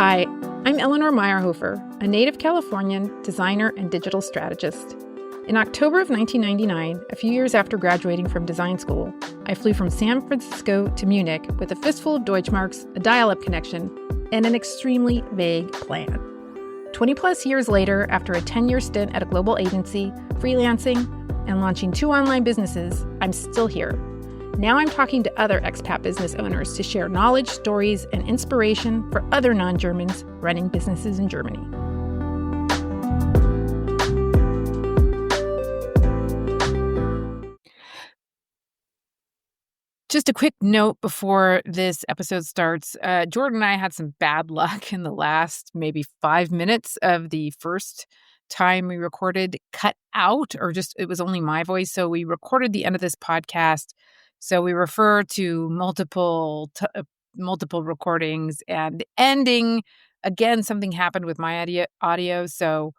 Hi, I'm Eleanor Meyerhofer, a native Californian designer and digital strategist. In October of 1999, a few years after graduating from design school, I flew from San Francisco to Munich with a fistful of Deutschmarks, a dial-up connection, and an extremely vague plan. 20 plus years later, after a 10-year stint at a global agency, freelancing, and launching 2 online businesses, I'm still here. Now I'm talking to other expat business owners to share knowledge, stories, and inspiration for other non-Germans running businesses in Germany. Just a quick note before this episode starts. Jordan and I had some bad luck in the last maybe 5 minutes of the first time we recorded cut out, or just it was only my voice. So we recorded the end of this podcast. So we refer to multiple recordings, and ending again. Something happened with my audio. So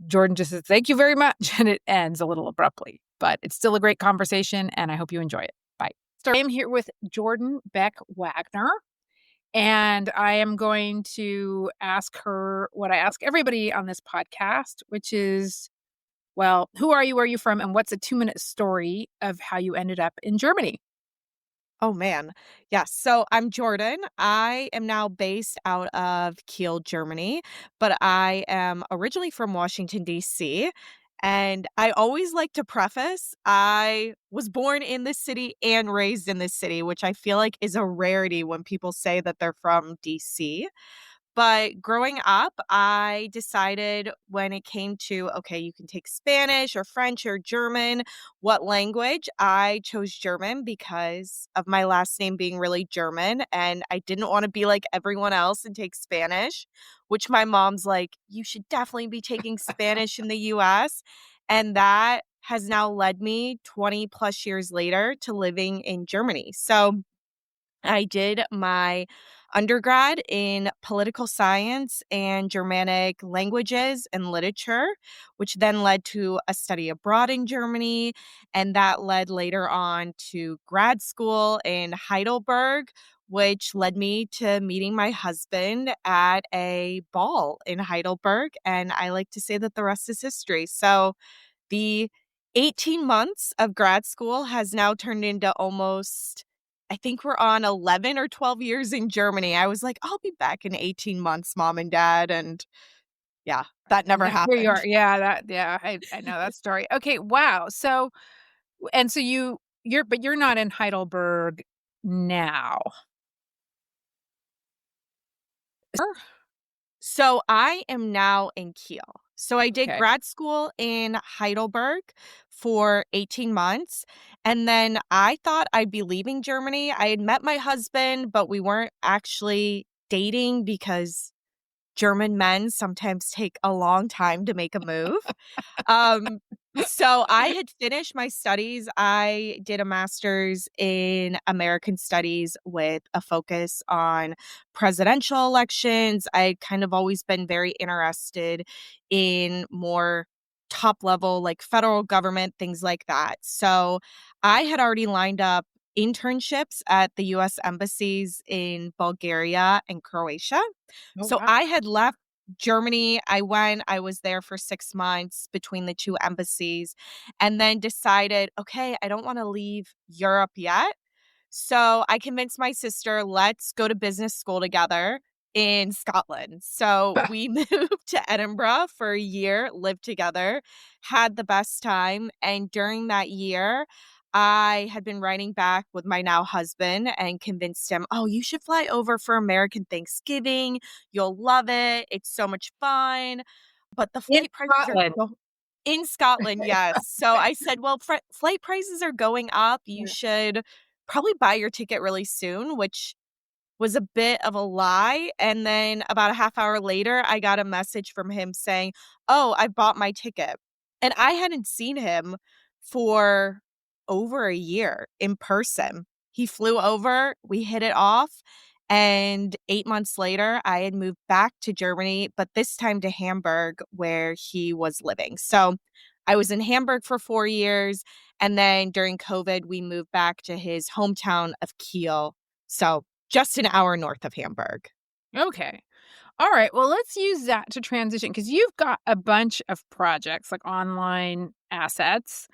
Jordan just says, "Thank you very much," and it ends a little abruptly. But it's still a great conversation, and I hope you enjoy it. Bye. So I'm here with Jordan Beck Wagner, and I am going to ask her what I ask everybody on this podcast, which is, well, who are you, where are you from, and what's a 2-minute story of how you ended up in Germany? Oh, man. Yes. So I'm Jordan. I am now based out of Kiel, Germany, but I am originally from Washington, D.C. And I always like to preface, I was born in this city and raised in this city, which I feel like is a rarity when people say that they're from D.C. But growing up, I decided when it came to, okay, you can take Spanish or French or German, what language? I chose German because of my last name being really German. And I didn't want to be like everyone else and take Spanish, which my mom's like, you should definitely be taking Spanish in the US. And that has now led me 20 plus years later to living in Germany. So I did my undergrad in political science and Germanic languages and literature, which then led to a study abroad in Germany. And that led later on to grad school in Heidelberg, which led me to meeting my husband at a ball in Heidelberg. And I like to say that the rest is history. So the 18 months of grad school has now turned into almost, I think we're on 11 or 12 years in Germany. I was like, I'll be back in 18 months, mom and dad. And yeah, that never Here you are. happened. Yeah, I know that story. Okay, wow. So, and so you're not in Heidelberg now. So I am now in Kiel. So I did Okay. grad school in Heidelberg for 18 months. And then I thought I'd be leaving Germany. I had met my husband, but we weren't actually dating because German men sometimes take a long time to make a move. Um, so I had finished my studies. I did a master's in American studies with a focus on presidential elections. I'd kind of always been very interested in more top level, like federal government, things like that. So I had already lined up internships at the US embassies in Bulgaria and Croatia. Oh, So wow. I had left Germany. I was there for 6 months between the 2 embassies and then decided, okay, I don't want to leave Europe yet. So I convinced my sister, let's go to business school together in Scotland. So we moved to Edinburgh for a year, lived together, had the best time. And during that year, I had been writing back with my now husband and convinced him, oh, you should fly over for American Thanksgiving. You'll love it. It's so much fun. But the In flight prices are Scotland. in Scotland, yes. So I said, well, flight prices are going up. You Yeah. should probably buy your ticket really soon, which was a bit of a lie. And then about a half hour later, I got a message from him saying, oh, I bought my ticket. And I hadn't seen him for over a year in person. He flew over, we hit it off. And 8 months later, I had moved back to Germany, but this time to Hamburg, where he was living. So I was in Hamburg for 4 years. And then during COVID, we moved back to his hometown of Kiel. So just an hour north of Hamburg. Okay. All right. Well, let's use that to transition because you've got a bunch of projects like online assets.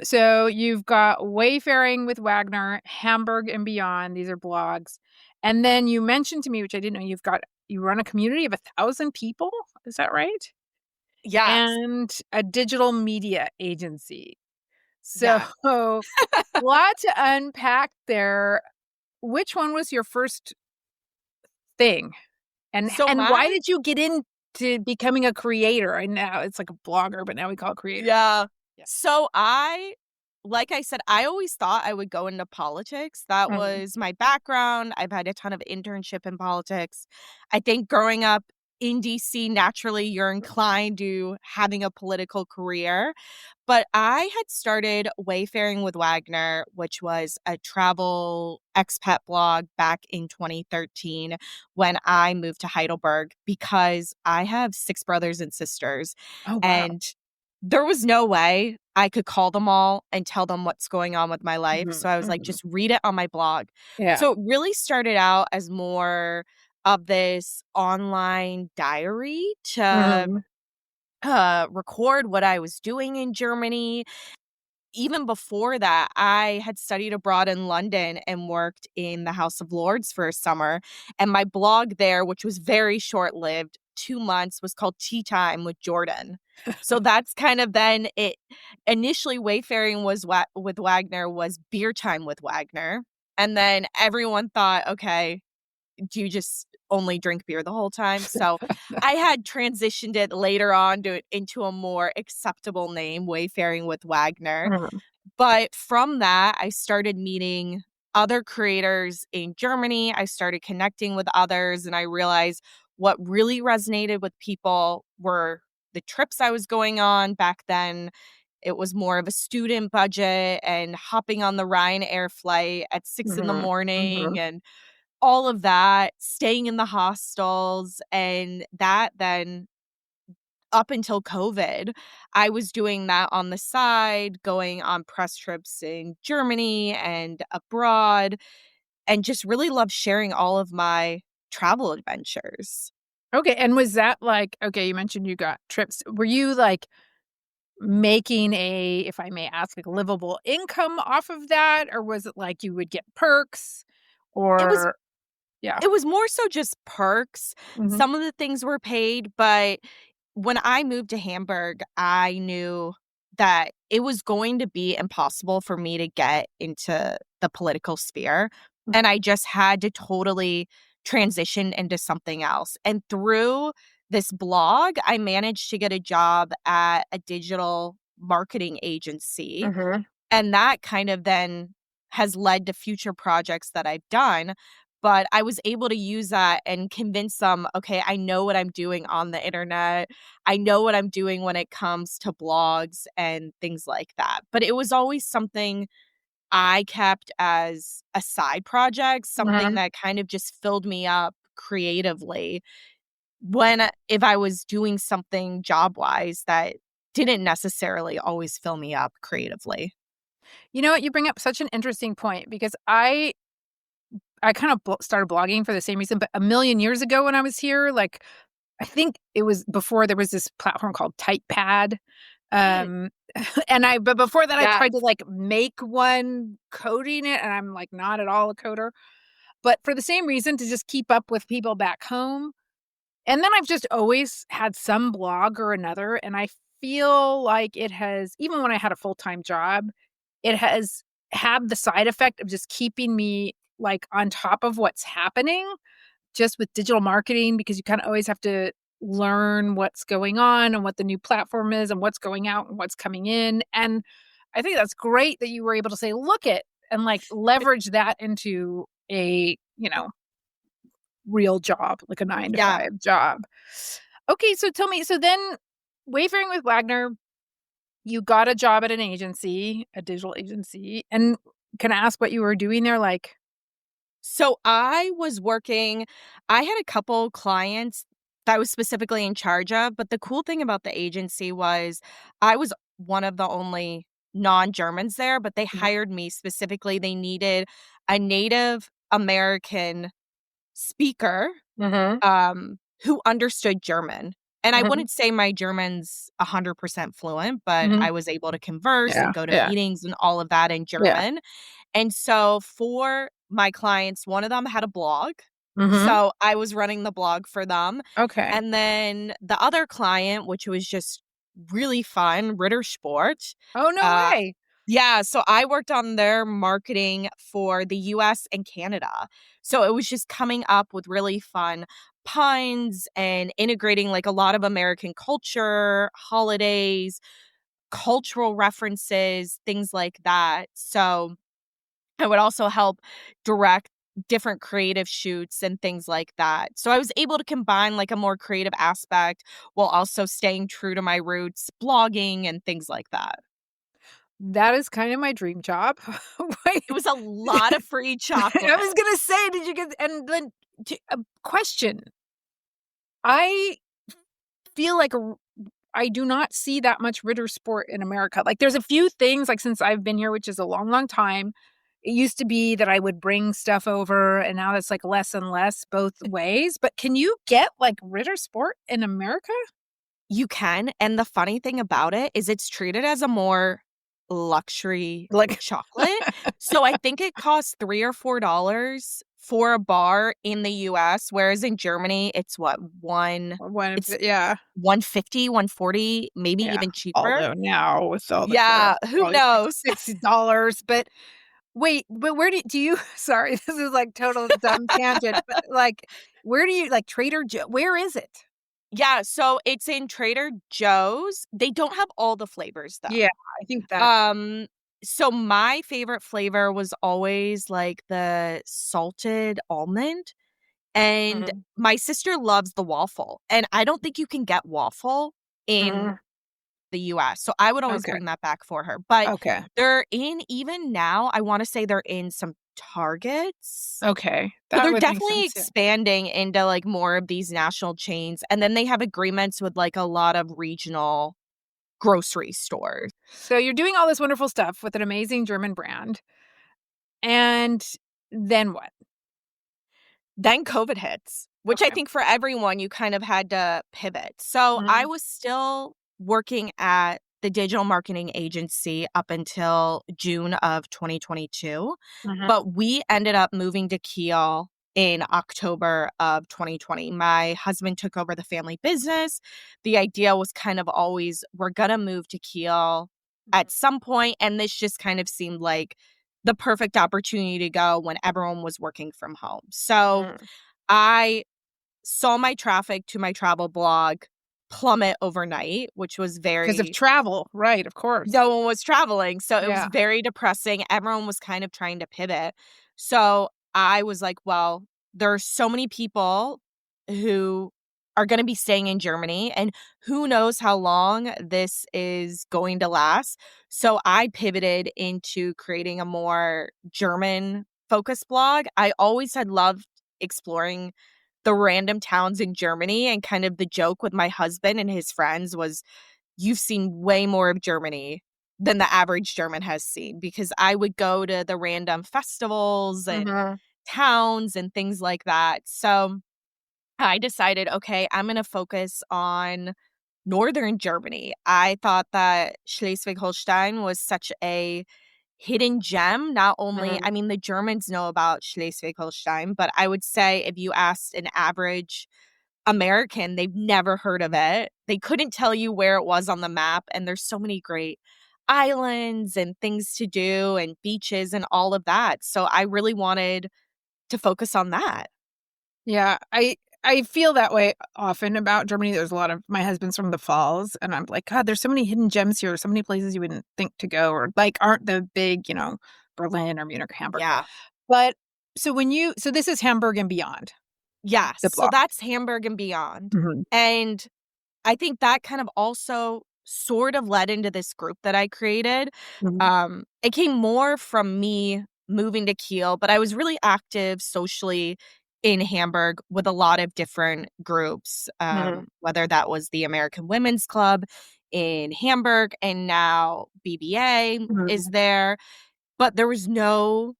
So you've got Wayfaring with Wagner, Hamburg and Beyond. These are blogs. And then you mentioned to me, which I didn't know, you run a community of 1,000 people. Is that right? Yes. And a digital media agency. So Yeah. lot to unpack there. Which one was your first thing? So And why my did you get into becoming a creator? And now it's like a blogger, but now we call it creator. Yeah. Yeah. So like I said, I always thought I would go into politics. That Mhm, was my background. I've had a ton of internship in politics. I think growing up in DC, naturally, you're inclined to having a political career. But I had started Wayfaring with Wagner, which was a travel expat blog back in 2013 when I moved to Heidelberg because I have 6 brothers and sisters, oh, wow. and there was no way I could call them all and tell them what's going on with my life, Mhm, so I was like, mhm. "Just read it on my blog." Yeah. So it really started out as more of this online diary to Mhm, record what I was doing in Germany. Even before that, I had studied abroad in London and worked in the House of Lords for a summer. And my blog there, which was very short lived, 2 months, was called Tea Time with Jordan. So that's kind of then it. Initially, Wayfaring was with Wagner was Beer Time with Wagner. And then everyone thought, okay, do you just only drink beer the whole time? So I had transitioned it later on into a more acceptable name, Wayfaring with Wagner. mhm, But from that, I started meeting other creators in Germany. I started connecting with others, and I realized what really resonated with people were the trips I was going on back then. It was more of a student budget and hopping on the Ryanair flight at 6 in the mhm, morning mhm, and all of that, staying in the hostels, and that then up until COVID, I was doing that on the side, going on press trips in Germany and abroad, and just really love sharing all of my travel adventures. Okay, and was that like okay, you mentioned you got trips. Were you, like, making a, if I may ask, like, livable income off of that? Or was it like you would get perks? It was Or yeah. It was more so just perks. Mhm, Some of the things were paid, but when I moved to Hamburg, I knew that it was going to be impossible for me to get into the political sphere, mhm, and I just had to totally transition into something else. And through this blog, I managed to get a job at a digital marketing agency, mhm, and that kind of then has led to future projects that I've done. But I was able to use that and convince them, okay, I know what I'm doing on the internet. I know what I'm doing when it comes to blogs and things like that. But it was always something I kept as a side project, something mhm. that kind of just filled me up creatively if I was doing something job wise that didn't necessarily always fill me up creatively. You know what? You bring up such an interesting point because I kind of started blogging for the same reason, but a million years ago when I was here, like, I think it was before there was this platform called TypePad, Mm, um, but before that, I tried to, yes. like, make one coding it, and I'm, like, not at all a coder, but for the same reason, to just keep up with people back home, and then I've just always had some blog or another, and I feel like it has, even when I had a full-time job, it has had the side effect of just keeping me, like, on top of what's happening just with digital marketing because you kinda always have to learn what's going on and what the new platform is and what's going out and what's coming in, and I think that's great that you were able to say, "Look it," and, like, leverage that into a, real job, like a 9 to Yeah. 5 job. Okay, so tell me, so then Wayfaring with Wagner, you got a job at an agency, a digital agency, and can I ask what you were doing there? Like So I had a couple clients that I was specifically in charge of, but the cool thing about the agency was I was one of the only non-Germans there, but they mhm, hired me specifically. They needed a Native American speaker Mhm. who understood German. And I Mhm. wouldn't say my German's 100% fluent, but Mhm. I was able to converse Yeah. and go to Yeah. meetings and all of that in Yeah. German. And so for my clients, one of them had a blog. Mhm. So I was running the blog for them. Okay. And then the other client, which was just really fun, Ritter Sport. Oh, no Uh, way. yeah, so I worked on their marketing for the US and Canada. So it was just coming up with really fun puns and integrating like a lot of American culture, holidays, cultural references, things like that. So I would also help direct different creative shoots and things like that. So I was able to combine like a more creative aspect while also staying true to my roots, blogging and things like that. That is kind of my dream job. Wait. It was a lot of free I chocolate. was gonna say, did you get and then question. I feel like I do not see that much Ritter Sport in America. Like, there's a few things, like, since I've been here, which is a long, long time, it used to be that I would bring stuff over, and now it's, like, less and less both ways, but can you get, like, Ritter Sport in America? You can, and the funny thing about it is it's treated as a more luxury Like chocolate. So I think it costs 3 or $4 for a bar in the US, whereas in Germany, it's what, 1 one of it's the yeah, 150, 140, maybe yeah. even cheaper. Although now with all the tariffs, Yeah, who probably like knows? $60, but wait, but where do you sorry, this is, like, total dumb tangent, but, like, where do you like, Trader Joe where is it? Yeah, so it's in Trader Joe's. They don't have all the flavors, Yeah, though. I think that's So my favorite flavor was always, like, the salted almond, and mhm, my sister loves the waffle, and I don't think you can get waffle in mhm. the US, so I would always Okay, bring that back for her, but okay, they're in even now, I wanna say they're in some Targets. okay, So that they're would make definitely sense, yeah. expanding into, like, more of these national chains, and then they have agreements with, like, a lot of regional grocery stores. So you're doing all this wonderful stuff with an amazing German brand, and then what? Then COVID hits, which I Okay. think for everyone, you kind of had to pivot. So I Mhm, was still working at the digital marketing agency up until June of 2022, mhm, but we ended up moving to Kiel in October of 2020. My husband took over the family business. The idea was kind of always we're going to move to Kiel mhm, at some point, and this just kind of seemed like the perfect opportunity to go when everyone was working from home. So mhm. I saw my traffic to my travel blog plummet overnight, which was 'Cause of very travel, right, of course. no one was traveling, so it was Yeah, very depressing. Everyone was kind of trying to pivot. So I was like, well, there are so many people who are going to be staying in Germany, and who knows how long this is going to last. So I pivoted into creating a more German focused blog. I always had loved exploring the random towns in Germany, and kind of the joke with my husband and his friends was you've seen way more of Germany than the average German has seen, because I would go to the random festivals and mhm. towns and things like that. So I decided, okay, I'm going to focus on northern Germany. I thought that Schleswig-Holstein was such a hidden gem. Not only, Mhm. I mean, the Germans know about Schleswig-Holstein, but I would say if you asked an average American, they've never heard of it. They couldn't tell you where it was on the map, and there's so many great islands and things to do and beaches and all of that. So I really wanted to focus on that. Yeah, I feel that way often about Germany. There's a lot of my husband's from the Falls, and I'm like, "God, there's so many hidden gems here, so many places you wouldn't think to go or, like, aren't the big, Berlin or Munich or Hamburg." Yeah. But so this is Hamburg and beyond, Yes. the So blog. that's Hamburg and beyond. Mhm, And I think that kind of also sort of led into this group that I created. mhm, It came more from me moving to Kiel, but I was really active socially in Hamburg with a lot of different groups, mhm, whether that was the American Women's Club in Hamburg, and now BBA is there. But there was no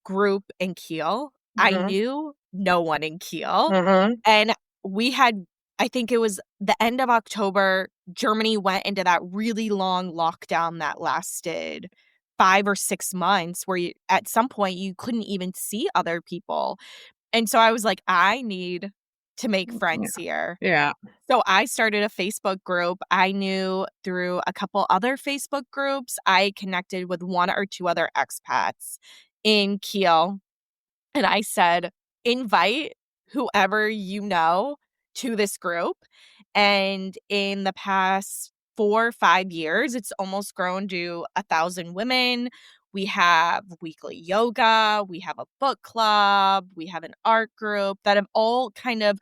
group in Kiel. I mhm, knew no one in Kiel. Mhm. And we had, I think it was the end of October, Germany went into that really long lockdown that lasted 5 or 6 months, where at some point you couldn't even see other people. And so I was like, I need to make Yeah. friends here. Yeah. So I started a Facebook group. I knew through a couple other Facebook groups, I connected with one or two other expats in Kiel. And I said, invite whoever you know to this group. And in the past 4 or 5 years, it's almost grown to 1,000 women. We have weekly yoga, we have a book club, we have an art group that have all kind of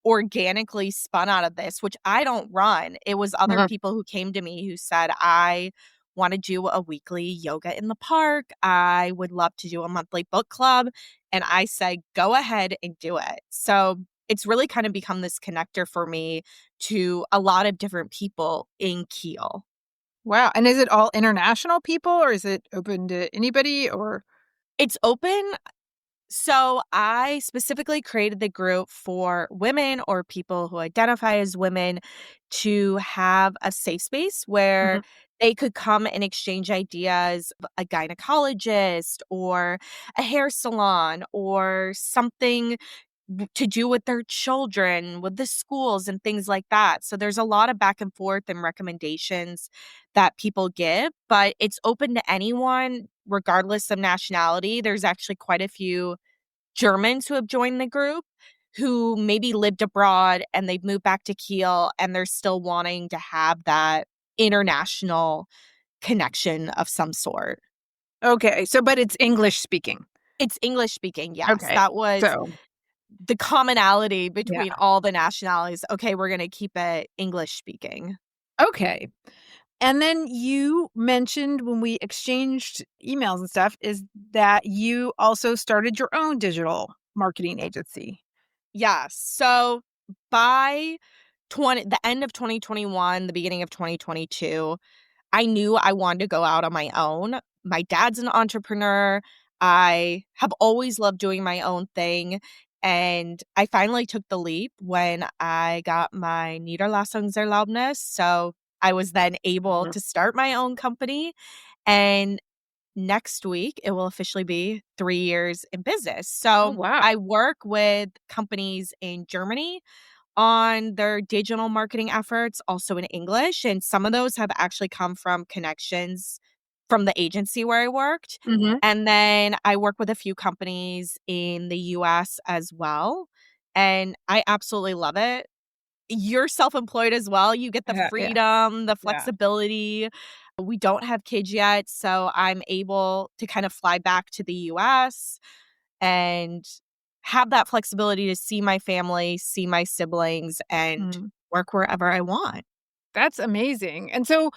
organically spun out of this, which I don't run. It was other Mhm. people who came to me who said, I want to do a weekly yoga in the park. I would love to do a monthly book club. And I said, go ahead and do it. So it's really kind of become this connector for me to a lot of different people in Kiel. Wow, and is it all international people, or is it open to anybody, or It's open. So I specifically created the group for women or people who identify as women to have a safe space where Mhm. they could come and exchange ideas, a gynecologist or a hair salon or something to do with their children, with the schools and things like that. So there's a lot of back and forth and recommendations that people give, but it's open to anyone regardless of nationality. There's actually quite a few Germans who have joined the group who maybe lived abroad and they've moved back to Kiel and they're still wanting to have that international connection of some sort. Okay, so but it's English speaking. It's English speaking, yes. Okay, That was so the commonality yeah. between all the nationalities. Okay, we're going to keep it English speaking. Okay, and then you mentioned when we exchanged emails and stuff is that you also started your own digital marketing agency. Yes. So by 20 the end of 2021, the beginning of 2022, I knew I wanted to go out on my own. My dad's an entrepreneur. I have always loved doing my own thing. And I finally took the leap when I got my Niederlassungserlaubnis. So I was then able Mhm. to start my own company. And next week, it will officially be 3 years in business. Oh, So wow. I work with companies in Germany on their digital marketing efforts, also in English. And some of those have actually come from connections from the agency where I worked. Mhm. And then I work with a few companies in the US as well. And I absolutely love it. You're self-employed as well. You get the Yeah, yeah, freedom, the yeah. flexibility. We don't have kids yet, so I'm able to kind of fly back to the US and have that flexibility to see my family, see my siblings, and Mm. work wherever I want. That's amazing, and so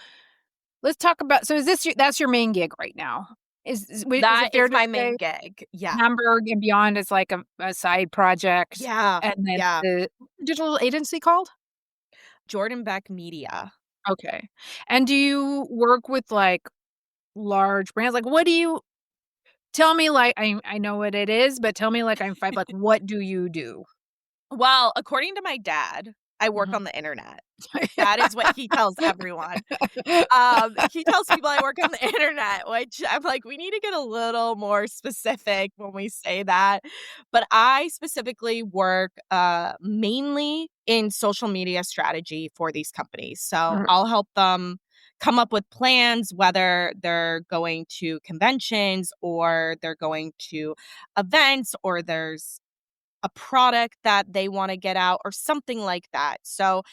let's talk about so is this your that's your main gig right now? Is That it fair is to my say main gig. Yeah. Hamburg and Beyond is like a side project, Yeah. and then Yeah. the what's the digital agency called? Jordan Beck Media. Okay. And do you work with, like, large brands? Like, what do you tell me, like I know what it is, but tell me like I'm 5, like, what do you do? Well, according to my dad, I work Mhm. on the internet. That is what he tells everyone. He tells people I work on the internet, which I'm like, we need to get a little more specific when we say that. But I specifically work mainly in social media strategy for these companies. So Mhm, I'll help them come up with plans, whether they're going to conventions or they're going to events or there's a product that they want to get out or something like that. So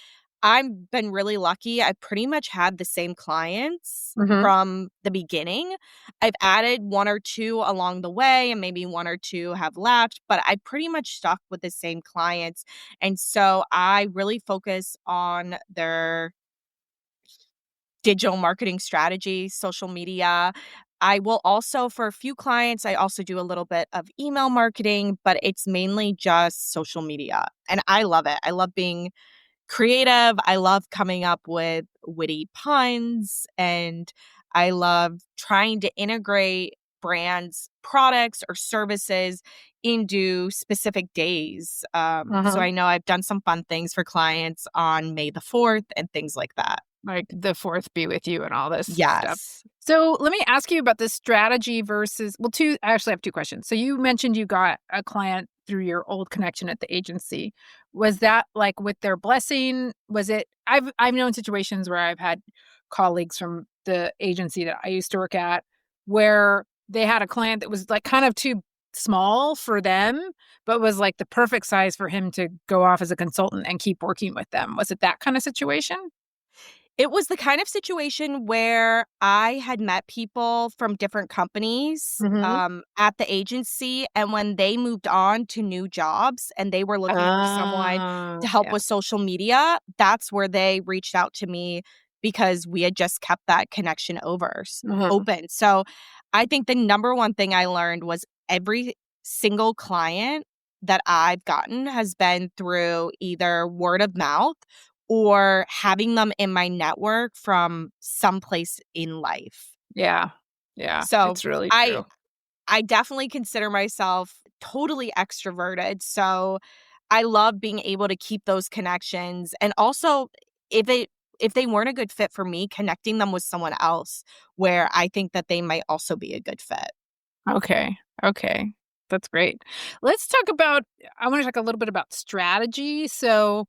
I've been really lucky. I pretty much had the same clients mhm. from the beginning. I've added one or two along the way, and maybe one or two have left, but I pretty much stuck with the same clients. And so I really focus on their digital marketing strategy, social media. I will also, for a few clients, I also do a little bit of email marketing, but it's mainly just social media. And I love it. I love being creative. I love coming up with witty puns and I love trying to integrate brands' products or services into specific days. So Mhm. I know I've done some fun things for clients on May the 4th and things like that. Like, the fourth be with you and all this stuff. Yes. So, let me ask you about the strategy versus well, 2 I actually have 2 questions. So, you mentioned you got a client through your old connection at the agency. Was that, like, with their blessing? Was it I've known situations where I've had colleagues from the agency that I used to work at, where they had a client that was, like, kind of too small for them, but was, like, the perfect size for him to go off as a consultant and keep working with them. Was it that kinda situation? It was the kind of situation where I had met people from different companies, Mhm. at the agency, and when they moved on to new jobs and they were looking for someone to Oh, help yeah. with social media, that's where they reached out to me because we had just kept that connection Mhm. open. So, I think the number one thing I learned was every single client that I've gotten has been through either word of mouth or having them in my network from someplace in life. Yeah. Yeah, So, it's really I true. I definitely consider myself totally extroverted, so I love being able to keep those connections, and also if it if they weren't a good fit for me, connecting them with someone else where I think that they might also be a good fit. Okay, okay. That's great. Let's talk about I wanna talk a little bit about strategy, so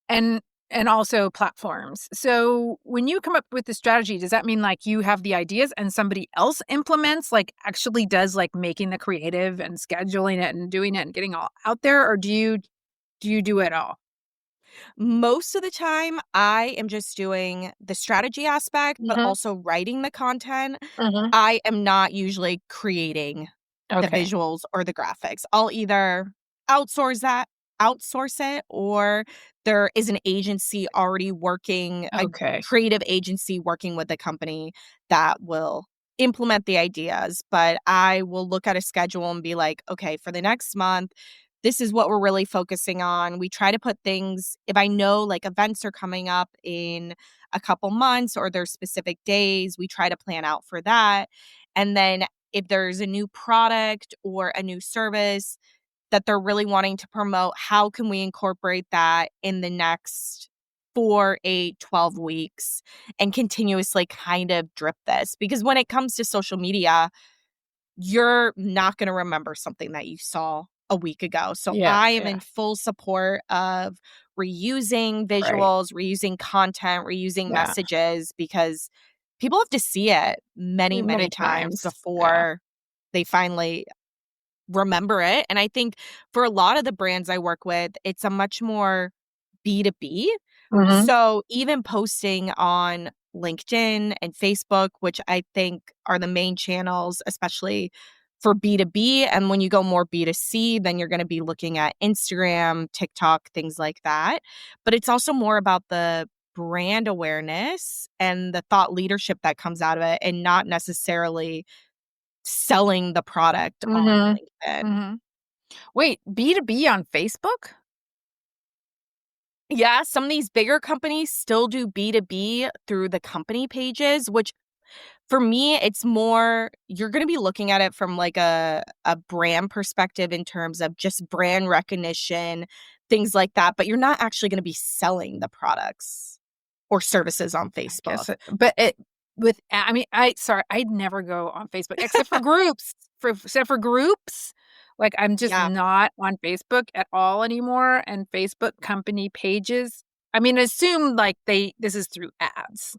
and and also platforms. So, when you come up with the strategy, does that mean, like, you have the ideas and somebody else implements, like, actually does, like, making the creative and scheduling it and doing it and getting all out there, or do you do it all? Most of the time, I am just doing the strategy aspect, but Mhm, also writing the content. mhm. I am not usually creating the Okay, visuals or the graphics. I'll either outsource that outsource it, or there is an agency already working a okay. creative agency working with a company that will implement the ideas, but I will look at a schedule and be like, "Okay, for the next month, this is what we're really focusing on." We try to put things if I know, like, events are coming up in a couple months or there's specific days, we try to plan out for that, and then if there's a new product or a new service that they're really wanting to promote, how can we incorporate that in the next 4, 8, 12 weeks and continuously kind of drip this? Because when it comes to social media, you're not gonna remember something that you saw a week ago. So Yeah, I am yeah, in full support of reusing right. visuals, reusing content, reusing Yeah, messages because people have to see it many, many many times times. Yeah. before they finally remember it. And I think for a lot of the brands I work with, it's a much more B2B. Mhm. So even posting on LinkedIn and Facebook, which I think are the main channels, especially for B2B. And when you go more B2C, then you're going to be looking at Instagram, TikTok, things like that. But it's also more about the brand awareness and the thought leadership that comes out of it and not necessarily selling the product on Mhm. LinkedIn. Mhm. Wait, B2B on Facebook? Yeah, some of these bigger companies still do B2B through the company pages, which for me, it's more you're gonna be looking at it from like a brand perspective in terms of just brand recognition, things like that, but you're not actually gonna be selling the products or services on I Facebook. guess it but it with I mean, I sorry, I'd never go on Facebook except for groups. For except for groups, like, I'm just Yeah. not on Facebook at all anymore, and Facebook company pages I mean, assume, like, this is through ads,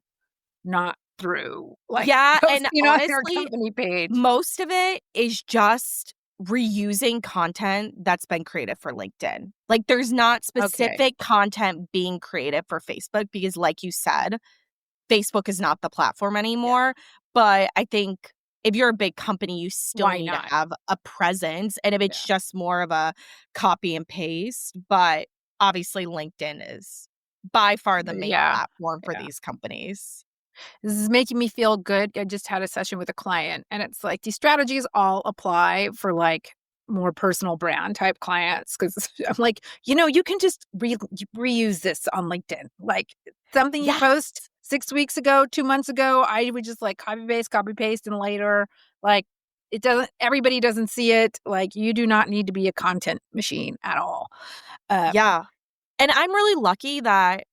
not through, like, Yeah, and posting on their honestly, company page. most of it is just reusing content that's been created for LinkedIn. Like, there's not Okay. specific content being created for Facebook because, like you said, Facebook is not the platform Yeah. anymore. But I think if you're a big company, you still Why need to not? have a presence. And if it's Yeah. just more of a copy and paste, but obviously, LinkedIn is by far the main Yeah. platform for Yeah. these companies. This is making me feel good. I just had a session with a client, and it's like these strategies all apply for, like, more personal brand type clients because I'm like, you can just reuse this on LinkedIn. Like something you Yes. post 6 weeks ago, 2 months ago, I would just like copy paste, and later, like everybody doesn't see it. Like you do not need to be a content machine at all. Um, Yeah. And I'm really lucky that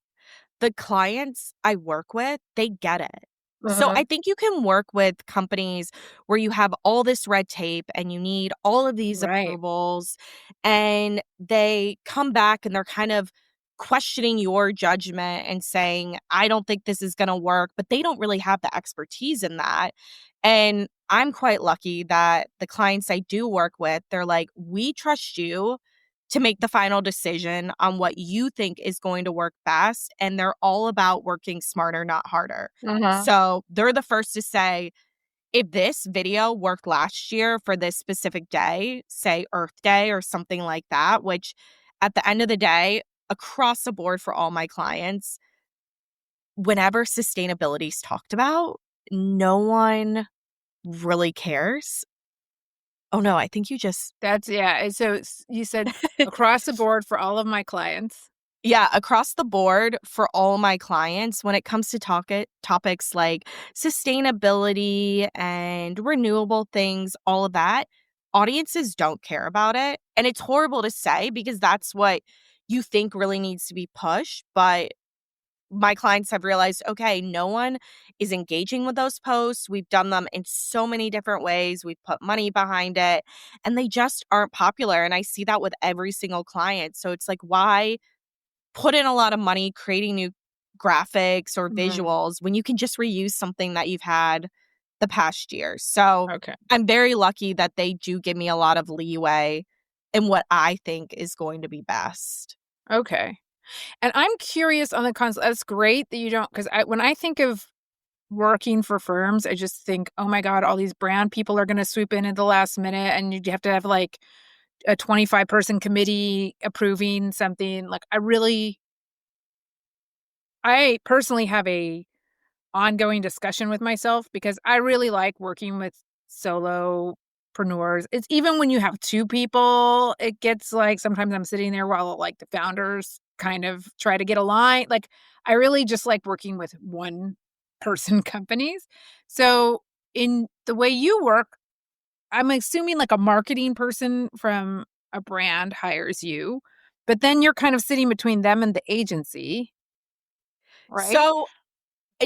the clients I work with, they get it. So I uh think you can work with companies where you have all this red tape and you need all of these right. approvals, and they come back and they're kind of questioning your judgment and saying, I don't think this is going to work, but they don't really have the expertise in that. And I'm quite lucky that the clients I do work with, they're like, we trust you to make the final decision on what you think is going to work best. And they're all about working smarter, not harder. Uh-huh. So they're the first to say, if this video worked last year for this specific day, say Earth Day or something like that, which at the end of the day, across the board for all my clients, whenever sustainability is talked about, no one really cares. Oh no, I think you just That's yeah. And so you said across the board for all of my clients. Yeah, across the board for all my clients, when it comes to topics like sustainability and renewable things, all of that, audiences don't care about it. And it's horrible to say because that's what you think really needs to be pushed. But my clients have realized, okay, no one is engaging with those posts. We've done them in so many different ways. We've put money behind it and they just aren't popular. And I see that with every single client. So it's like, why put in a lot of money creating new graphics or Mm, visuals when you can just reuse something that you've had the past year. So okay. I'm very lucky that they do give me a lot of leeway in what I think is going to be best. Okay. And I'm curious on the console. That's great that you don't, because when I think of working for firms, I just think, oh my God, all these brand people are going to swoop in at the last minute, and you have to have like a 25-person committee approving something. Like I personally have a ongoing discussion with myself because I really like working with solopreneurs. It's even when you have two people, it gets like sometimes I'm sitting there while like the founders kind of try to get aligned. Like I really just like working with one person companies. So in the way you work, I'm assuming like a marketing person from a brand hires you, but then you're kind of sitting between them and the agency, right? So,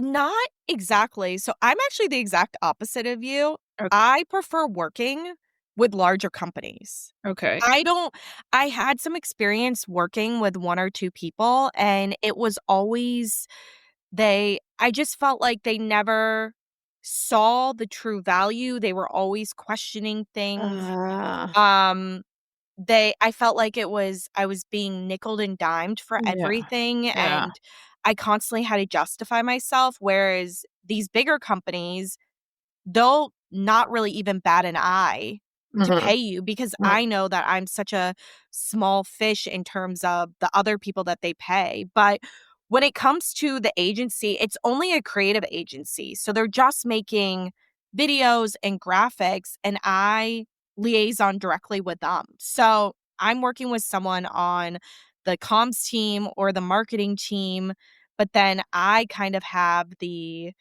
not exactly. So, I'm actually the exact opposite of you. Okay. I prefer working with larger companies. Okay. I don't I had some experience working with 1 or 2 people, and it was always I just felt like they never saw the true value. They were always questioning things. Uh, Um, I felt like I was being nickeled and dimed for yeah. everything, Yeah. and I constantly had to justify myself, whereas these bigger companies, they'll not really even bat an eye to Mhm. pay you because Mm, I know that I'm such a small fish in terms of the other people that they pay. But when it comes to the agency, it's only a creative agency. So they're just making videos and graphics, and I liaison directly with them. So I'm working with someone on the comms team or the marketing team, but then I kind of have the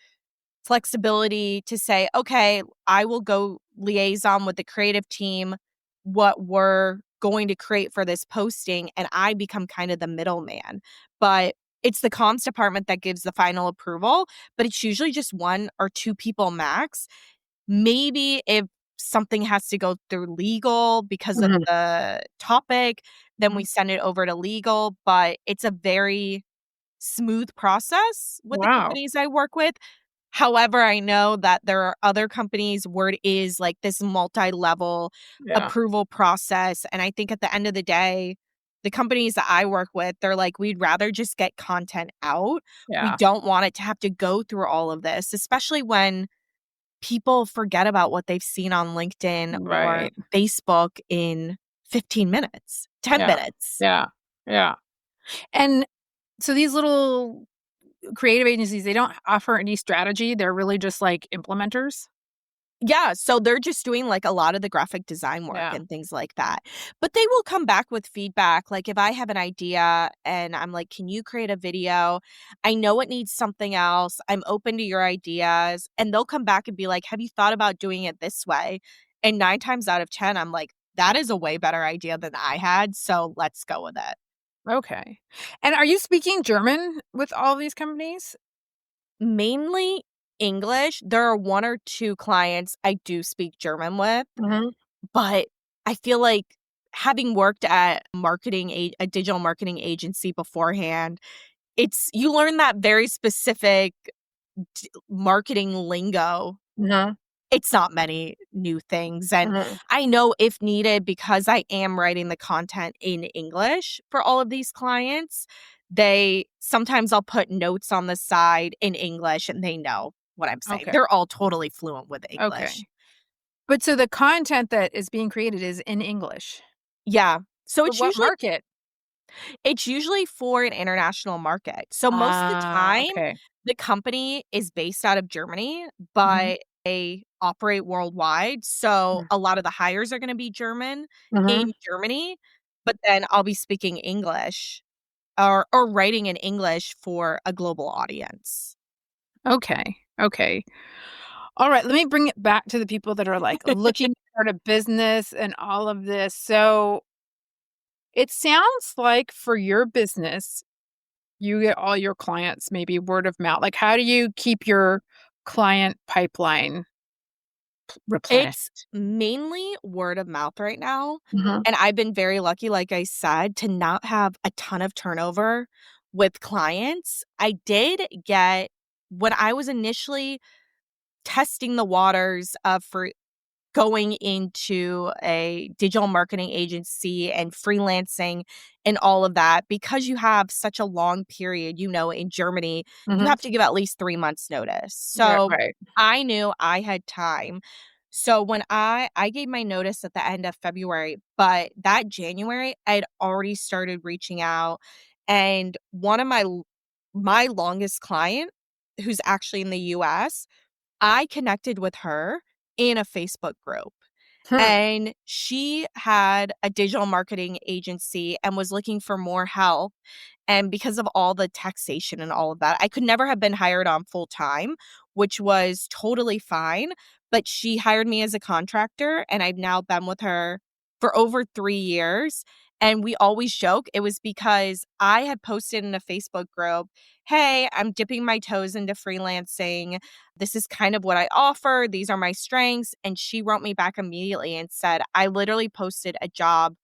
flexibility to say, okay, I will go liaison with the creative team, what we're going to create for this posting, and I become kind of the middleman. But it's the comms department that gives the final approval, but it's usually just 1 or 2 people max. Maybe if something has to go through legal because of mhm. the topic, then we Mm. send it over to legal, but it's a very smooth process with the Wow. companies I work with. However, I know that there are other companies where it is like this multi-level Yeah. approval process, and I think at the end of the day, the companies that I work with, they're like, "We'd rather just get content out. We Yeah. don't want it to have to go through all of this," especially when people forget about what they've seen on LinkedIn or Right. Facebook in 15 minutes, 10 Yeah. minutes. Yeah. Yeah. And so these little creative agencies, they don't offer any strategy. They're really just like implementers? Yeah, so they're just doing, like, a lot of the graphic design work Yeah. and things like that. But they will come back with feedback, like, if I have an idea and I'm like, "Can you create a video? I know it needs something else. I'm open to your ideas." And they'll come back and be like, "Have you thought about doing it this way?" And 9 times out of 10, I'm like, "That is a way better idea than I had, so let's go with it." Okay. And are you speaking German with all these companies? Mainly English. There are 1 or 2 clients I do speak German with. Mhm. But I feel like having worked at a digital marketing agency beforehand, it's you learn that very specific marketing lingo. Mhm. It's not many new things, and Mhm. I know if needed, because I am writing the content in English for all of these clients, sometimes I'll put notes on the side in English, and they know what I'm saying. Okay. They're all totally fluent with English. Okay. But so the content that is being created is in English? Yeah. So For what market? it's usually for an international market. So most of the time, Okay. the company is based out of Germany, Mhm. but they operate worldwide. So Mm. a lot of the hires are going to be German Mhm. in Germany, but then I'll be speaking English or writing in English for a global audience. Okay. Okay. Alright, let me bring it back to the people that are, like, looking to start a business and all of this. So, it sounds like for your business, you get all your clients maybe word of mouth. Like, how do you keep your client pipeline It's replenished? mainly word of mouth right now, Mhm. and I've been very lucky, like I said, to not have a ton of turnover with clients. I did get when I was initially testing the waters of for going into a digital marketing agency and freelancing and all of that, because you have such a long period, in Germany, you Mhm. have to give at least 3 months notice. Yeah, So, right. I knew I had time. So, when I gave my notice at the end of February, but that January, I'd already started reaching out, and one of my longest client, who's actually in the US, I connected with her in a Facebook group. Hmm. And she had a digital marketing agency and was looking for more help. And because of all the taxation and all of that, I could never have been hired on full time, which was totally fine. But she hired me as a contractor, and I've now been with her for over 3 years. And we always joke it was because I had posted in a Facebook group, "Hey, I'm dipping my toes into freelancing. This is kind of what I offer. These are my strengths." And she wrote me back immediately and said, "I literally posted a job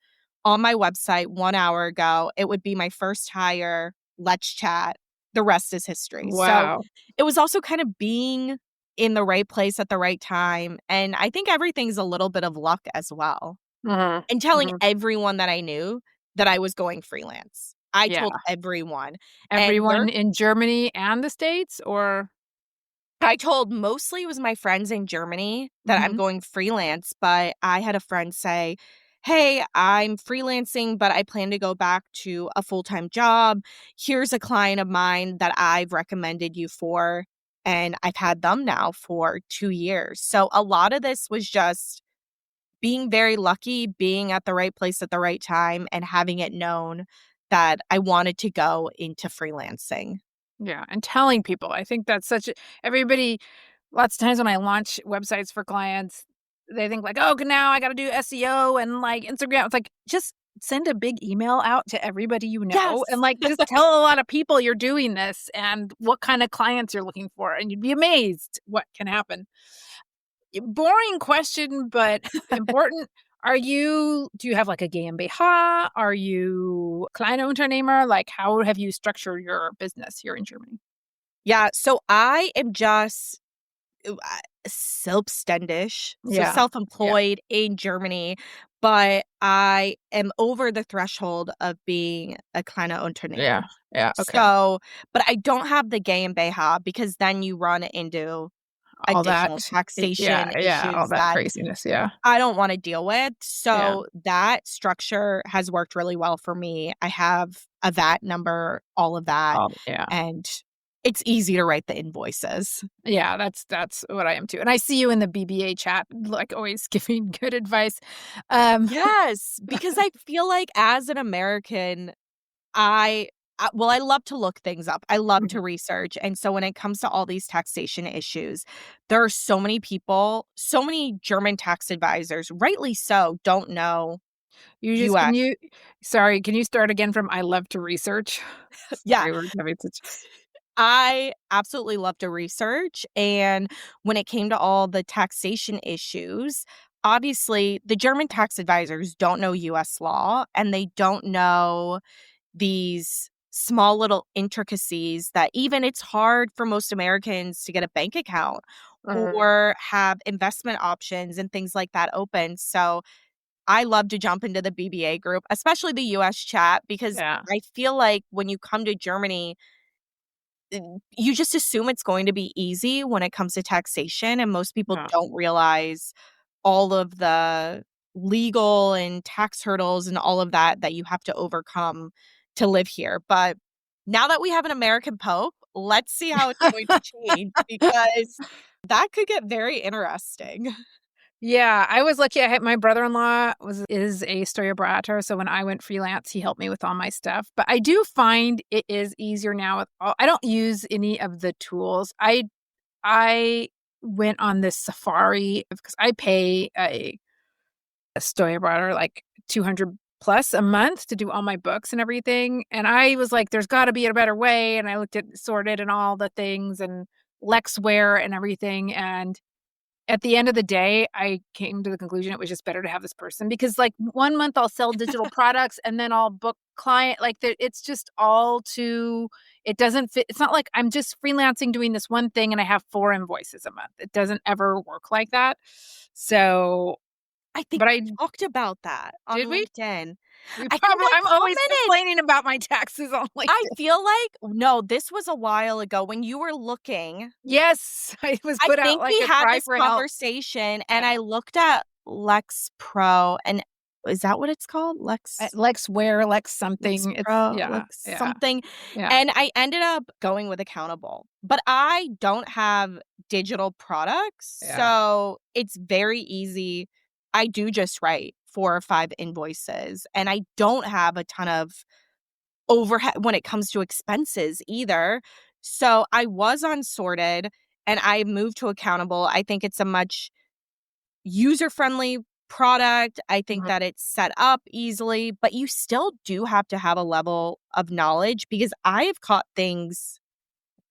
on my website 1 hour ago. It would be my first hire. Let's chat. The rest is history." So Wow. it was also kind of being in the right place at the right time. And I think everything's a little bit of luck as well. Mhm. And telling Mhm. everyone that I knew that I was going freelance. I Yeah. told everyone. And Everyone in Germany and the States, or I told mostly it was my friends in Germany that I'm Mhm. going freelance, but I had a friend say, "Hey, I'm freelancing, but I plan to go back to a full-time job. Here's a client of mine that I've recommended you for." And I've had them now for 2 years. So a lot of this was just being very lucky, being at the right place at the right time, and having it known that I wanted to go into freelancing. Yeah, and telling people. I think that's such a everybody lots of times when I launch websites for clients, they think like, "Oh, now I gotta do SEO and, like, Instagram." It's like, just send a big email out to everybody you know and, Yes. like, just tell a lot of people you're doing this and what kinda clients you're looking for, and you'd be amazed what can happen. Boring question, but important. Do you have, like, a GmbH? Are you Kleinunternehmer? Like, how have you structured your business here in Germany? Yeah, so I am just selbstständig, so Yeah. Yeah. self-employed in Germany, but I am over the threshold of being a kleiner Yeah. Unternehmer. Yeah. Okay. So, but I don't have the GmbH because then you run into All that. additional Yeah. taxation Yeah. All issues that that craziness. Yeah. I don't wanna deal with. Yeah. So that structure has worked really well for me. I have a VAT number, all of that, Yeah. and It's easy to write the invoices. Yeah, that's what I am too. And I see you in the BBA chat, like always giving good advice. Um, Yes, because I feel like as an American, I love to look things up. I love to research, and so when it comes to all these taxation issues, there are so many people, so many German tax advisors, rightly so, don't know you just US. can you sorry, can you start again from I love to research? Yeah, Sorry, we're having such I absolutely love to research, and when it came to all the taxation issues, obviously, the German tax advisors don't know US law, and they don't know these small little intricacies that even it's hard for most Americans to get a bank account or have investment options and things like that open. So I love to jump into the BBA group, especially the US chat, because yeah. I feel like when you come to Germany, you just assume it's going to be easy when it comes to taxation. And most people Yeah. don't realize all of the legal and tax hurdles and all of that that you have to overcome to live here. But now that we have an American Pope, let's see how it's going to change because that could get very interesting. Yeah, I was lucky. I had my brother-in-law is a Steuerberater, so when I went freelance, he helped me with all my stuff. But I do find it is easier now with all I don't use any of the tools. I went on this safari because I pay a Steuerberater like 200 plus a month to do all my books and everything. And I was like, there's got to be a better way. And I looked at sorted and all the things and Lexware and everything. And at the end of the day, I came to the conclusion it was just better to have this person because, like, 1 month I'll sell digital products and then I'll book client like, it's just all too it doesn't fit it's not like I'm just freelancing doing this one thing and I have 4 invoices a month. It doesn't ever work like that. So I think but we I talked about that on did we? LinkedIn. We I think probably I I'm always commented. complaining about my taxes on I LinkedIn. feel like no, this was a while ago when you were looking. Yes, I was I put out think like we a had cry this for help. conversation, and Yeah. I looked at Lex Pro, and is that what it's called? Lex Lexware, Lex Lex something. It's Pro, yeah, Lex yeah, something, yeah. and I ended up going with Accountable. But I don't have digital products, Yeah. so it's very easy. I do just write 4 or 5 invoices, and I don't have a ton of overhead when it comes to expenses either. So I was on Sorted and I moved to Accountable. I think it's a much user-friendly product. I think Mhm. that it's set up easily, but you still do have to have a level of knowledge because I have caught things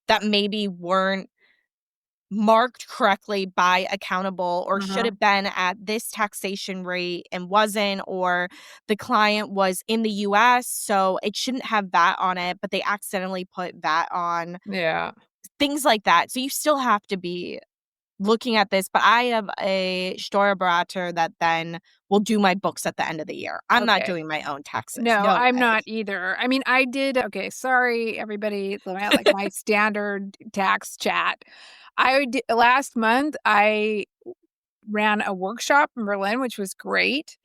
that maybe weren't marked correctly by Accountable or should Mhm. have been at this taxation rate and wasn't, or the client was in the US, so it shouldn't have VAT on it, but they accidentally put VAT on, Yeah. things like that. So you still have to be looking at this, but I have a Steuerberater that then will do my books at the end of the year. I'm not Okay. doing my own taxes. No, No I'm way. not either. I mean, I did okay, sorry, everybody, like, my standard tax chat. I did last month, I ran a workshop in Berlin, which was great,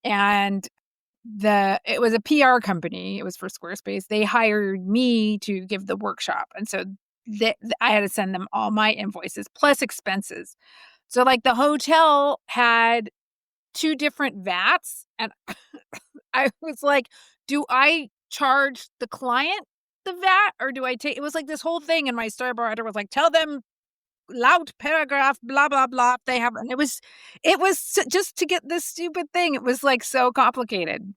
and it was a PR company, it was for Squarespace. They hired me to give the workshop, and so I had to send them all my invoices plus expenses. So, like, the hotel had 2 different VATs, and I was like, "Do I charge the client the VAT or do I take" it was like this whole thing, and my steuerberater was like, "Tell them loud paragraph, blah, blah, blah, if they have" and it was just to get this stupid thing, it was, like, so complicated.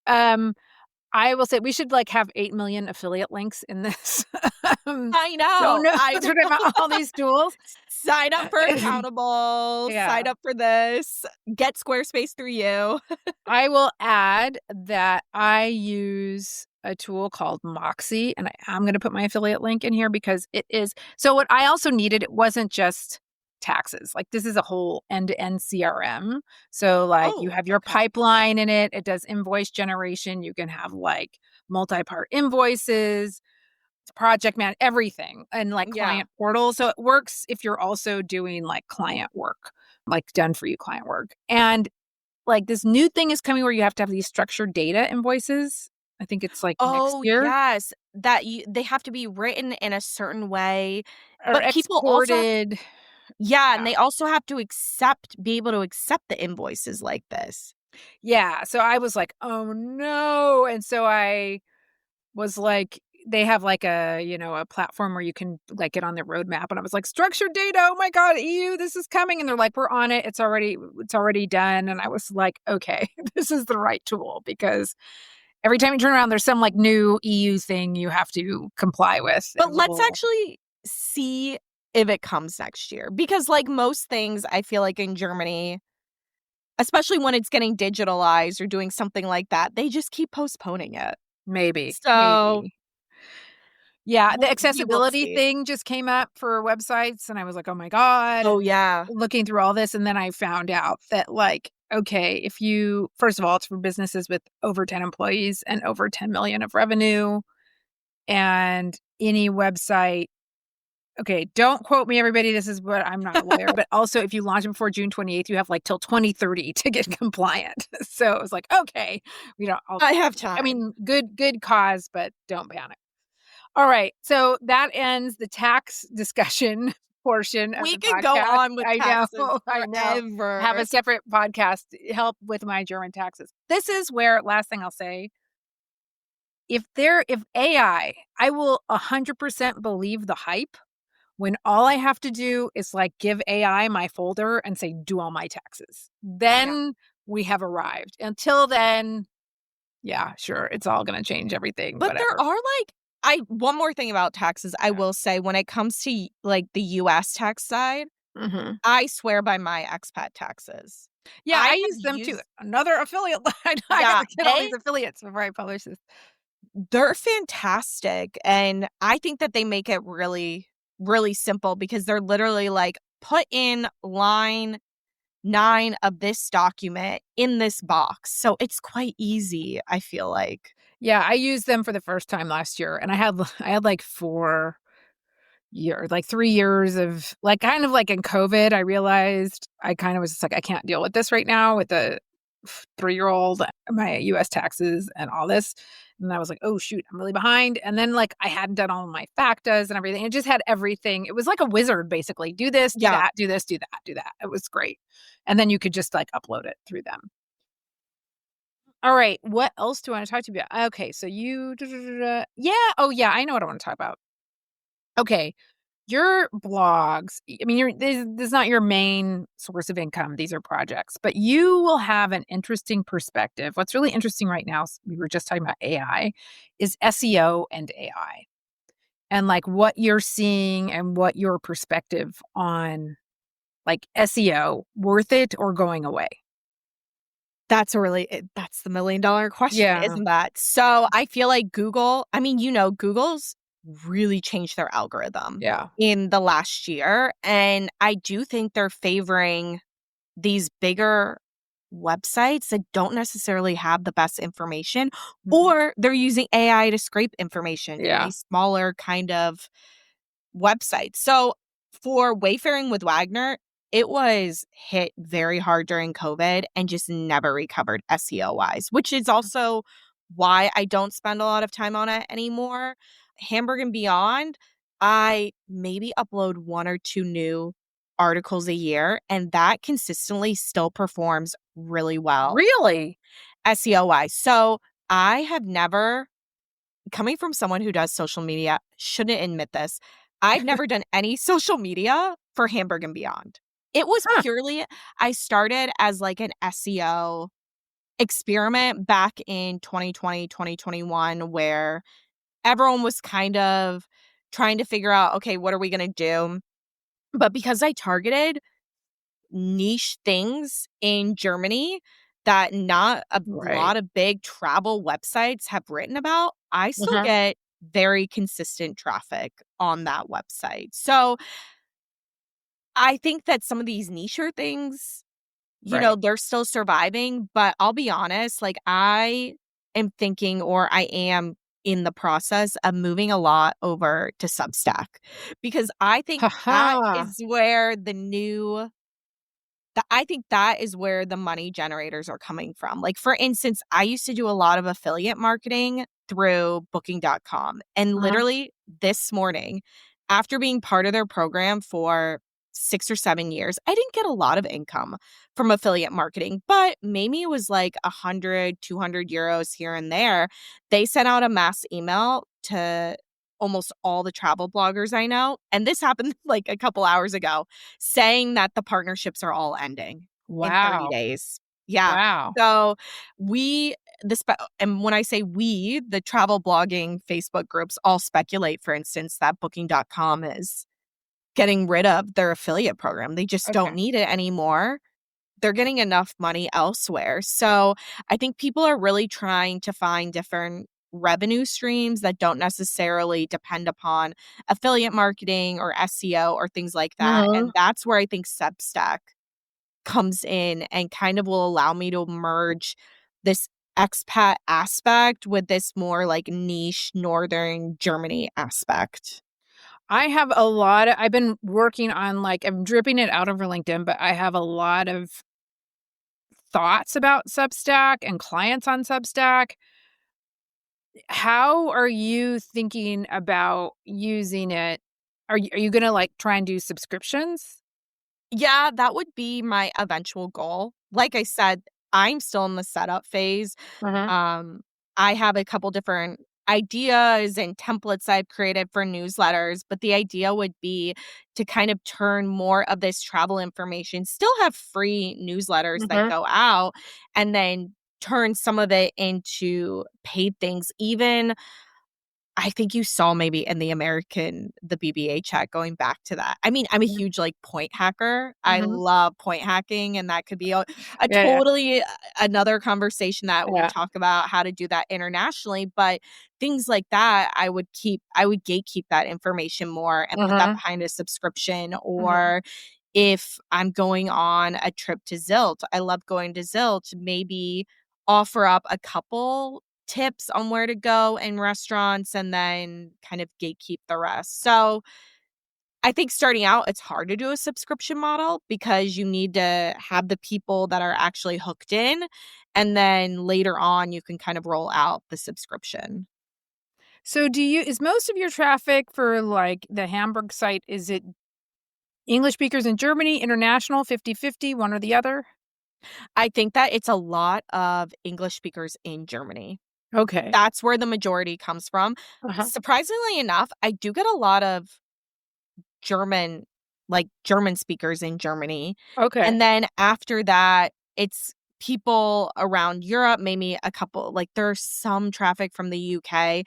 Um, I will say we should, like, have 8,000,000 affiliate links in this. Um, I don't know. know I sort of know. all these tools. Sign up for Accountable, Yeah. sign up for this, get Squarespace through you. I will add that I use a tool called Moxie, and I'm gonna put my affiliate link in here because it is so what I also needed, it wasn't just taxes, like, this is a whole end-to-end CRM. So, like, you Oh, have your okay. pipeline in it, it does invoice generation, you can have, like, multi-part invoices, project man everything, and, like, Yeah. client portal, so it works if you're also doing, like, client work, like, done for you client work, and like, this new thing is coming where you have to have these structured data invoices. I think it's, like, next Oh, year. yes. that they have to be written in a certain way, Or but people also have exported. yeah, and Yeah. they also have to be able to accept the invoices like this. Yeah, so I was like, "Oh, no," and so I was like they have, like, a platform where you can, like, get on their roadmap, and I was like, "Structured data, oh my god, EU, this is coming," and they're like, "We're on it, it's already done," and I was like, "Okay, this is the right tool," because every time you turn around, there's some, like, new EU thing you have to comply with, But and let's little actually see if it comes next year, because, like most things, I feel like in Germany, especially when it's getting digitalized or doing something like that, they just keep postponing it. maybe, So, maybe. Yeah, the we will accessibility see. thing just came up for websites, and I was like, "Oh my god," Oh, and yeah. looking through all this, and then I found out that, like, okay, if you first of all, it's for businesses with over 10 employees and over 10 million of revenue, and any website okay, don't quote me, everybody, this is what I'm not a lawyer, but also if you launch it before June 28th, you have, like, till 2030 to get compliant. So, it was like, "Okay, I have I time. mean, good cause, but don't panic." All right. So that ends the tax discussion portion of We the could go podcast. on with I know. taxes I know. Have forever. a separate podcast help with my German taxes. This is where last thing I'll say, if AI, I will 100% believe the hype when all I have to do is like give AI my folder and say do all my taxes. Yeah. Then we have arrived. Until then, yeah, sure, it's all going to change everything, But there whatever. are, like I one more thing about taxes, I Yeah. will say when it comes to, like, the US tax side, Mhm. I swear by my expat taxes. Yeah, I I have use them too. used Another affiliate. I yeah, gotta get all these they affiliates before I publish this. they're fantastic, and I think that they make it really, really simple because they're literally like, "Put in line 9 of this document in this box." So it's quite easy, I feel like. Yeah, I used them for the first time last year, and I had, like, 3 years of like, kind of like in COVID, I realized I kinda was just like, "I can't deal with this right now with a 3-year-old, my US taxes, and all this." And I was like, "Oh, shoot, I'm really behind." And then, like, I hadn't done all of my FACTAs and everything. It just had everything. It was like a wizard, basically. Do this, do Yeah. that, do this, do that, do that. It was great. And then you could just, like, upload it through them. All right, what else do I wanna talk to you about? Okay, so yeah, oh, yeah, I know what I wanna talk about. Okay, your blogs, I mean, this is not your main source of income, these are projects, but you will have an interesting perspective. What's really interesting right now, we were just talking about AI, is SEO and AI, and, like, what you're seeing and what your perspective on, like, SEO, worth it or going away? That's the $1,000,000 question, Yeah, isn't that? yeah, So, I feel like Google I mean, Google's really changed their algorithm yeah. in the last year, and I do think they're favoring these bigger websites that don't necessarily have the best information, Mhm. or they're using AI to scrape information in Yeah. a smaller kind of website. So for Wayfaring with Wagner, it was hit very hard during COVID and just never recovered SEO wise, which is also why I don't spend a lot of time on it anymore. Hamburg and Beyond, I maybe upload 1 or 2 new articles a year, and that consistently still performs really well Really? SEO wise. So I have never coming from someone who does social media, shouldn't admit this. I've never done any social media for Hamburg and Beyond. It was Huh. purely I started as like an SEO experiment back in 2020, 2021, where everyone was kind of trying to figure out, okay, what are we going to do? But because I targeted niche things in Germany that not a Right. lot of big travel websites have written about, I still Uh-huh. get very consistent traffic on that website. So I think that some of these nicher things, Right. they're still surviving. But I'll be honest, like I am thinking, or I am in the process of moving a lot over to Substack because I think Ha that ha. is where I think that is where the money generators are coming from. Like, for instance, I used to do a lot of affiliate marketing through Booking.com. And Uh-huh. literally this morning, after being part of their program for 6 or 7 years, I didn't get a lot of income from affiliate marketing, but maybe it was like 100, 200 euros here and there. They sent out a mass email to almost all the travel bloggers I know. And this happened like a couple hours ago, saying that the partnerships are all ending in 30 Wow. days. Yeah. Wow. So we, and when I say we, the travel blogging Facebook groups all speculate, for instance, that Booking.com is getting rid of their affiliate program. They just don't Okay. need it anymore. They're getting enough money elsewhere. So I think people are really trying to find different revenue streams that don't necessarily depend upon affiliate marketing or SEO or things like that. Uh-huh. And that's where I think Substack comes in and kind of will allow me to merge this expat aspect with this more like niche northern Germany aspect. I've been working on like, I'm dripping it out over LinkedIn, but I have a lot of thoughts about Substack and clients on Substack. How are you thinking about using it? Are you gonna, like, try and do subscriptions? Yeah, that would be my eventual goal. Like I said, I'm still in the setup phase. Uh-huh. Um, I have a couple different ideas and templates I've created for newsletters, but the idea would be to kind of turn more of this travel information, still have free newsletters that Mhm. go out, and then turn some of it into paid things. Even I think you saw maybe in the BBA chat, going back to that. I mean, I'm a Mhm. huge, like, point hacker. I Mhm. love point hacking, and that could be a Yeah, yeah, totally another conversation that we yeah. talk about how to do that internationally, but things like that, I would gatekeep that information more and put that Mhm. behind a subscription. Mhm. Or if I'm going on a trip to Zilt, I love going to Zilt, maybe offer up a couple tips on where to go in restaurants and then kind of gatekeep the rest. So I think starting out, it's hard to do a subscription model because you need to have the people that are actually hooked in. And then later on, you can kind of roll out the subscription. So is most of your traffic for, like, the Hamburg site, is it English speakers in Germany, international, 50/50, one or the other? I think that it's a lot of English speakers in Germany. Okay. That's where the majority comes from. Uh-huh. Surprisingly enough, I do get a lot of German German speakers in Germany, Okay. and then after that, it's people around Europe, maybe a couple there's some traffic from the UK,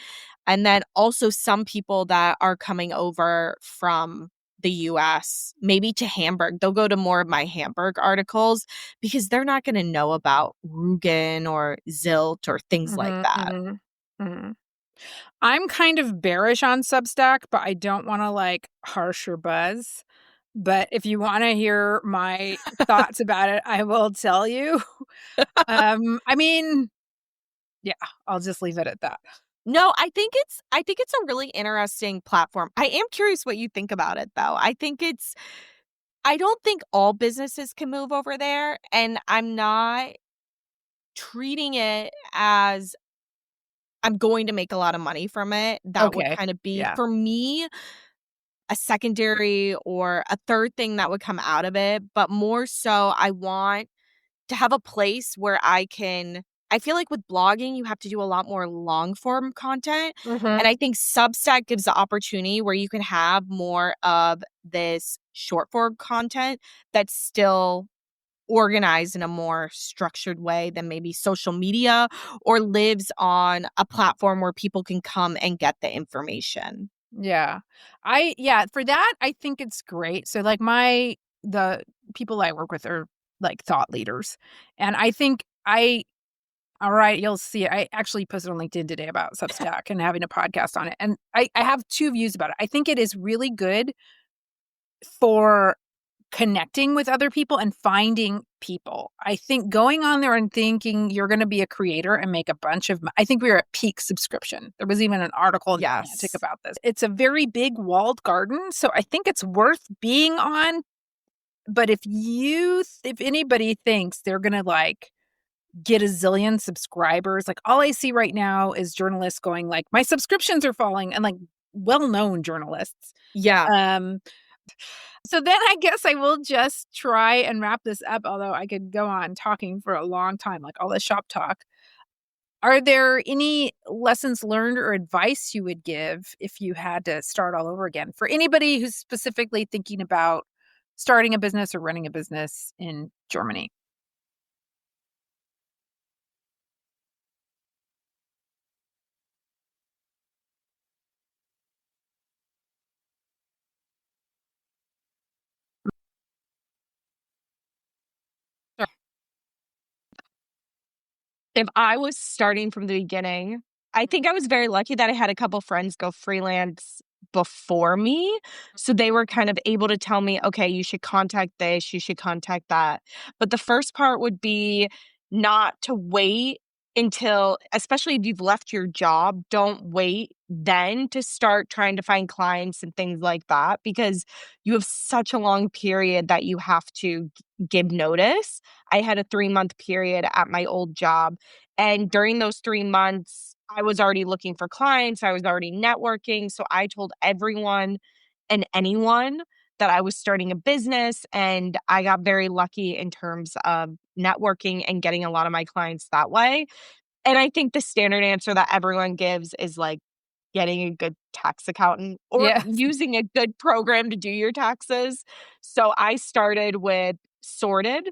and then also some people that are coming over from the US, maybe to Hamburg. They'll go to more of my Hamburg articles because they're not gonna know about Rugen or Zilt or things like Mhm, that. mhm, mhm. I'm kind of bearish on Substack, but I don't wanna, like, harsh your buzz. But if you wanna hear my thoughts about it, I will tell you. I mean, yeah, I'll just leave it at that. No, I think it's a really interesting platform. I am curious what you think about it though. I don't think all businesses can move over there, and I'm not treating it as I'm going to make a lot of money from it. That would Okay. kind of be Yeah. for me a secondary or a third thing that would come out of it, but more so I want to have a place where I feel like with blogging, you have to do a lot more long form content. And Mhm. I think Substack gives the opportunity where you can have more of this short form content that's still organized in a more structured way than maybe social media or lives on a platform where people can come and get the information. Yeah. For that, I think it's great. So, like, the people I work with are, like, thought leaders, and I think I alright, you'll see it. I actually posted on LinkedIn today about Substack and having a podcast on it, and I have 2 views about it. I think it is really good for connecting with other people and finding people. I think going on there and thinking you're gonna be a creator and make a bunch of I think we were at peak subscription. There was even an article in The Atlantic Yes. about this. It's a very big walled garden, so I think it's worth being on, but if anybody thinks they're gonna, like, get a zillion subscribers. Like, all I see right now is journalists going like, "My subscriptions are falling," and, like, well-known journalists. Yeah. Um, so then I guess I will just try and wrap this up, although I could go on talking for a long time, like all this shop talk. Are there any lessons learned or advice you would give if you had to start all over again for anybody who's specifically thinking about starting a business or running a business in Germany? Sure. If I was starting from the beginning, I think I was very lucky that I had a couple friends go freelance before me. So they were kind of able to tell me, okay, you should contact this, you should contact that. But the first part would be not to wait until, especially if you've left your job, don't wait then to start trying to find clients and things like that because you have such a long period that you have to give notice. I had a 3-month period at my old job and during those 3 months, I was already looking for clients, I was already networking, so I told everyone and anyone that I was starting a business, and I got very lucky in terms of networking and getting a lot of my clients that way. And I think the standard answer that everyone gives is, like, getting a good tax accountant or Yes. using a good program to do your taxes. So I started with Sorted,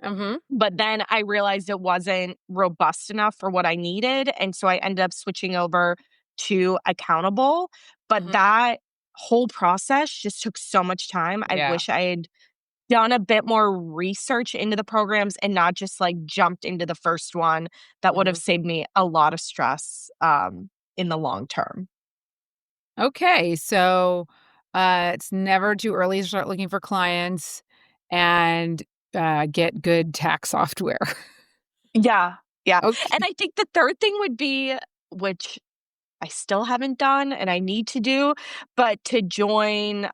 Mhm. but then I realized it wasn't robust enough for what I needed, and so I ended up switching over to Accountable, but Mhm. that whole process just took so much time. I Yeah. wish I had done a bit more research into the programs and not just, like, jumped into the first one. That would have Mhm. saved me a lot of stress, in the long term. Okay, so, it's never too early to start looking for clients and, get good tax software. Yeah, yeah, and Okay. I think the third thing would be, which I still haven't done and I need to do, but to join,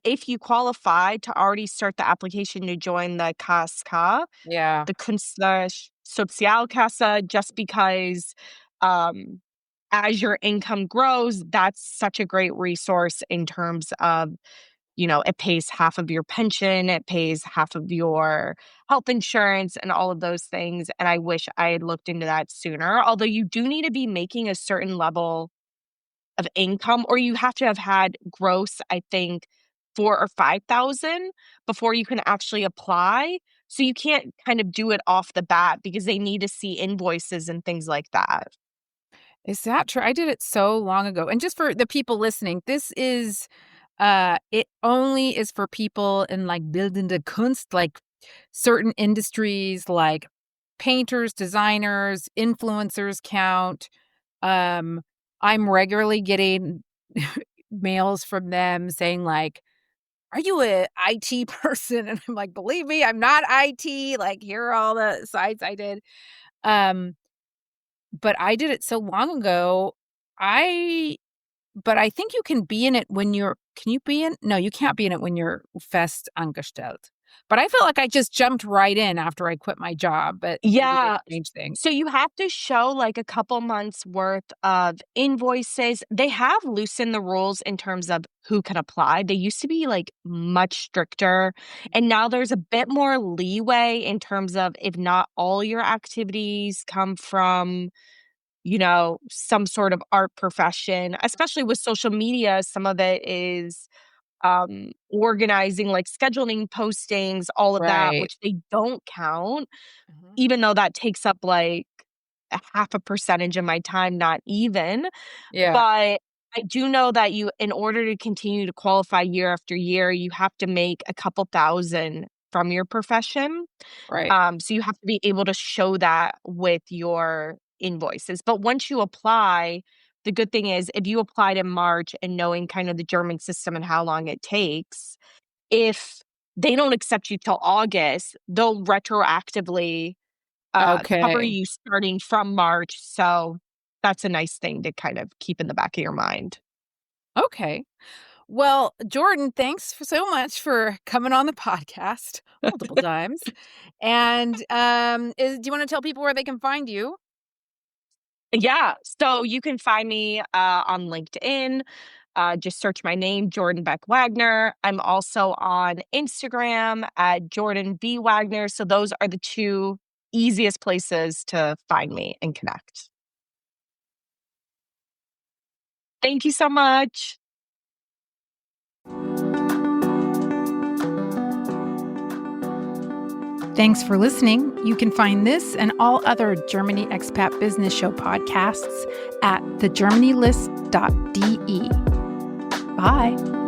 if you qualify to already start the application to join the KSK, Yeah. the Künstler Sozialkasse, just because, um, as your income grows, that's such a great resource in terms of, it pays half of your pension, it pays half of your health insurance and all of those things, and I wish I had looked into that sooner, although you do need to be making a certain level of income, or you have to have had gross, I think, 4 or 5,000 before you can actually apply. So you can't kind of do it off the bat because they need to see invoices and things like that. Is that true? I did it so long ago. And just for the people listening, this is it only is for people in like bildende Kunst, like certain industries like painters, designers, influencers count. Um I'm regularly getting mails from them saying like, "Are you a IT person?" And I'm like, "Believe me, I'm not IT. Like, here are all the sites I did." Um but I did it so long ago. I but I think you can be in it when you're can you be in no, you can't be in it when you're fest angestellt. But I felt like I just jumped right in after I quit my job, but maybe they've Yeah. changed things. So you have to show like a couple months worth of invoices. They have loosened the rules in terms of who can apply. They used to be like much stricter. And now there's a bit more leeway in terms of if not all your activities come from, some sort of art profession, especially with social media. Some of it is organizing, like scheduling postings, all of that, Right. which they don't count Mhm. even though that takes up, like, a half a percentage of my time, not even, Yeah, but I do know that you in order to continue to qualify year after year, you have to make a couple thousand from your profession, right. so you have to be able to show that with your invoices, but once you apply, the good thing is if you applied in March and knowing kind of the German system and how long it takes, if they don't accept you till August, they'll retroactively cover Okay. you starting from March, so that's a nice thing to kind of keep in the back of your mind. Okay. Well, Jordan, thanks so much for coming on the podcast multiple times. And do you want to tell people where they can find you? Yeah, so you can find me on LinkedIn. Just search my name, Jordan Beck Wagner. I'm also on Instagram at Jordan B. Wagner. So those are the two easiest places to find me and connect. Thank you so much. Thanks for listening. You can find this and all other Germany Expat Business Show podcasts at thegermanylist.de. Bye.